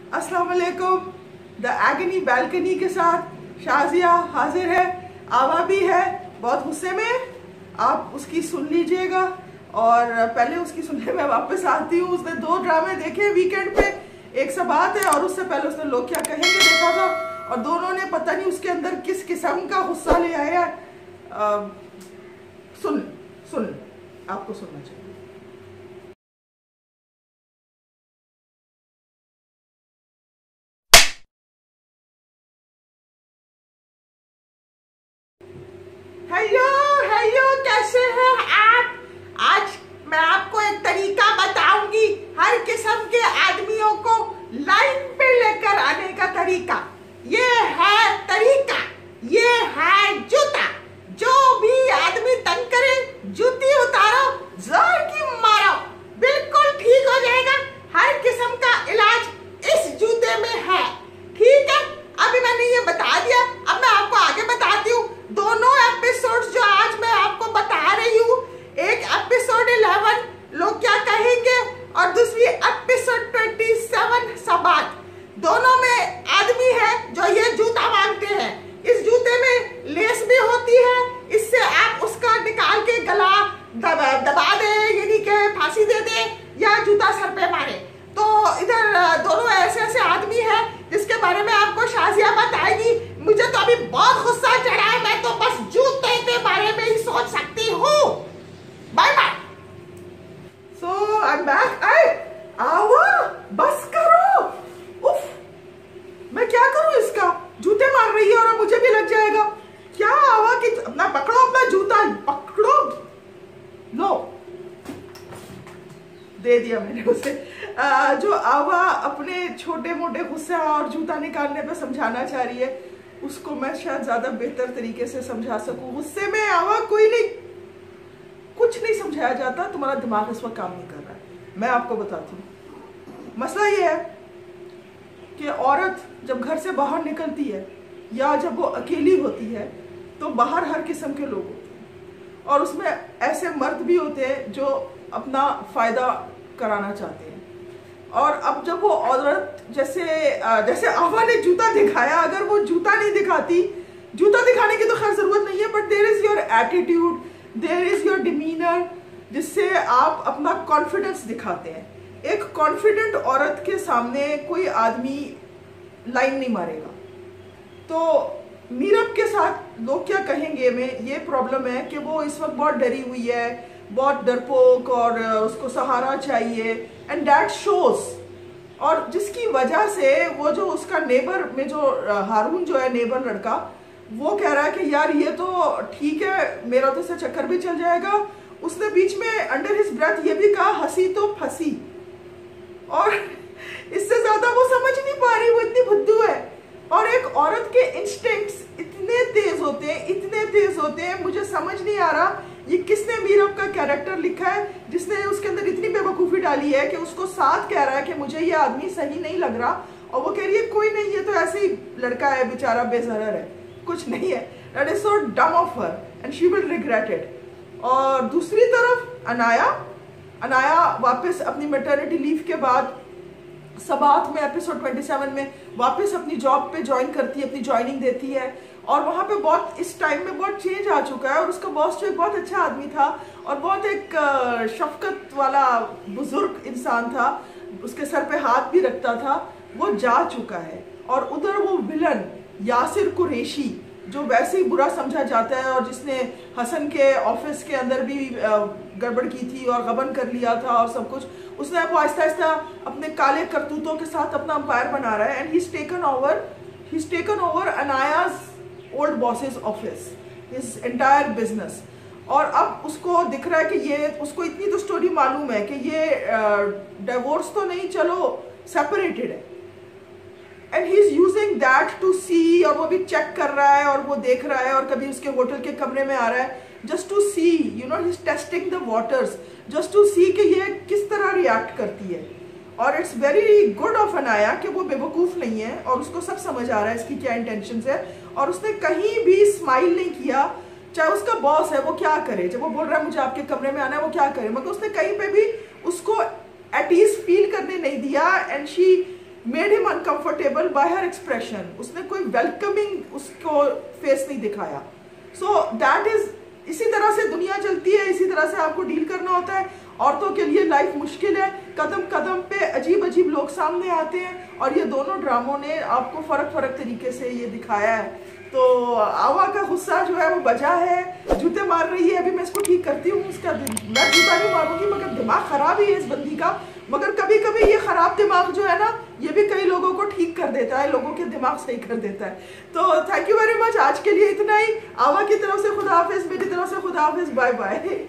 अस्सलाम वालेकुम। The agony balcony के साथ शाजिया हाजिर है, आवा भी है, बहुत गुस्से में। आप उसकी सुन लीजिएगा और पहले उसकी सुनने में वापस आती हूँ। उसने 2 ड्रामे देखे वीकेंड पे, एक सब बात है और उससे पहले उसने लोग क्या कहेंगे देखा था, और दोनों ने पता नहीं उसके अंदर किस किस्म का गुस्सा ले आया। सुन आपको सुनना चाहिए। हेलो कैसे हैं आप? आज मैं आपको एक तरीका बताऊंगी, हर किस्म के आदमियों को लाइन पे लेकर आने का तरीका। ये है तरीका, ये है जूता। जो भी आदमी तंग करे, जूती उतारो, जोर की मारो, बिल्कुल ठीक हो जाएगा। हर किस्म का इलाज इस जूते में है, ठीक है? अभी मैंने ये बता दिया, अब मैं आपको आगे बताती हूँ। दोनों एपिसोड्स जो आज मैं आपको बता रही हूँ, एक एपिसोड 11 लोग क्या कहेंगे और दूसरी एपिसोड 27 सबात, दोनों में आदमी है जो ये जूता मांगते हैं। इस जूते में लेस भी होती है, इससे आप उसका निकाल के गला दबा दे, यानी कि फांसी दे दे या जूता सर पे मारे। तो इधर दोनों ऐसे ऐसे आदमी हैं जिसके बारे में आपको शाजिया बताएगी। मुझे तो अभी बहुत गुस्सा चढ़ा है, मैं तो बस जूते के बारे में ही सोच सकती हूँ। Bye bye. So I am back. आवा बस करो, उफ, मैं क्या करूँ? इसका जूते मार रही है और मुझे भी लग जाएगा क्या? आवा कि अपना पकड़ो, अपना जूता पकड़ो। लो दे दिया मैंने उसे। जो आवा अपने छोटे मोटे गुस्से और जूता निकालने पे समझाना चाह रही है, उसको मैं शायद ज्यादा बेहतर तरीके से समझा सकूं। गुस्से में आवा कोई नहीं, कुछ नहीं समझाया जाता, तुम्हारा दिमाग इस वक्त काम नहीं कर रहा है। मैं आपको बताती हूँ, मसला ये है कि औरत जब घर से बाहर निकलती है या जब वो अकेली होती है तो बाहर हर किस्म के लोग होते हैं, और उसमें ऐसे मर्द भी होते हैं जो अपना फायदा कराना चाहते हैं। और अब जब वो औरत जैसे आवा ने जूता दिखाया, अगर वो जूता नहीं दिखाती, जूता दिखाने की तो खैर जरूरत नहीं है, but there is your attitude, there is your demeanour, जिससे आप अपना कॉन्फिडेंस दिखाते हैं। एक कॉन्फिडेंट औरत के सामने कोई आदमी लाइन नहीं मारेगा। तो मीरब के साथ लोग क्या कहेंगे में ये प्रॉब्लम है कि वो इस वक्त बहुत डरी हुई है, बहुत डरपोक, और उसको सहारा चाहिए, एंड दैट शोज। और जिसकी वजह से वो जो उसका नेबर में जो हारून जो है नेबर लड़का, वो कह रहा है कि यार ये तो ठीक है, मेरा तो इससे चक्कर भी चल जाएगा। उसने बीच में अंडर हिज ब्रेथ ये भी कहा, हंसी तो फंसी। और इससे ज्यादा वो समझ नहीं पा रही, वो इतनी बुद्धू है। और एक औरत के इंस्टिंक्ट्स इतने तेज होते हैं, इतने तेज होते हैं, मुझे समझ नहीं आ रहा ये किसने मीरब का कैरेक्टर लिखा है, जिसने उसके अंदर इतनी बेवकूफ़ी डाली है कि उसको साथ कह रहा है कि मुझे ये आदमी सही नहीं लग रहा, और वो कह रही है कोई नहीं, ये तो ऐसे ही लड़का है बेचारा, बेजरर है, कुछ नहीं है। दैट इज सो डम of her and she will regret it. और दूसरी तरफ अनाया वापस अपनी मैटरनिटी लीव के बाद सबात में एपिसोड 27 में वापस अपनी जॉब पे ज्वाइन करती है, अपनी ज्वाइनिंग देती है, और वहाँ पे बहुत इस टाइम में बहुत चेंज आ चुका है। और उसका बॉस जो एक बहुत अच्छा आदमी था और बहुत एक शफकत वाला बुजुर्ग इंसान था, उसके सर पे हाथ भी रखता था, वो जा चुका है। और उधर वो विलन यासिर कुरैशी, जो वैसे ही बुरा समझा जाता है और जिसने हसन के ऑफिस के अंदर भी गड़बड़ की थी और गबन कर लिया था और सब कुछ, उसने वो आहिस्ता आहिस्ता अपने काले करतूतों के साथ अपना अंपायर बना रहा है। And he is taken over Anaya's old bosses office, his entire business. और अब उसको दिख रहा है कि ये, उसको इतनी तो स्टोरी मालूम है कि ये डिवोर्स तो नहीं, चलो सेपरेटेड है, and he is using that to see. और वो भी चेक कर रहा है और वो देख रहा है, और कभी उसके होटल के कमरे में आ रहा है just to see, you know, he is testing the waters, just to see कि ये किस तरह रिएक्ट करती है। और it's very good of Anaya कि वो बेवकूफ़ नहीं है और उसको सब समझ आ रहा है इसकी क्या इंटेंशन है, और उसने कहीं भी स्माइल नहीं किया। चाहे उसका बॉस है वो क्या करे, जब वो बोल रहा है मुझे आपके कमरे में आना है, वो क्या करे, मगर उसने कहीं पे भी उसको एट ईज फील करने नहीं दिया। And she made him uncomfortable bye her expression. उसने कोई वेलकमिंग उसको फेस नहीं दिखाया। सो दैट इज, इसी तरह से दुनिया चलती है, इसी तरह से आपको डील करना होता है। औरतों के लिए लाइफ मुश्किल है, कदम कदम पे अजीब अजीब लोग सामने आते हैं, और ये दोनों ड्रामों ने आपको फर्क फर्क तरीके से ये दिखाया है। तो आवा का गुस्सा जो है वो बजा है, जूते मार रही है, अभी मैं इसको ठीक करती हूँ, उसका मैं जूता नहीं मारूंगी, मगर दिमाग खराब ही है इस बंदी का। मगर कभी कभी ये खराब दिमाग जो है ना, ये भी कई लोगों को ठीक कर देता है, लोगों के दिमाग सही कर देता है। तो थैंक यू वेरी मच, आज के लिए इतना ही। आवा की तरफ से खुदा हाफिज, मेरी तरफ से खुदा हाफिज, बाय बाय।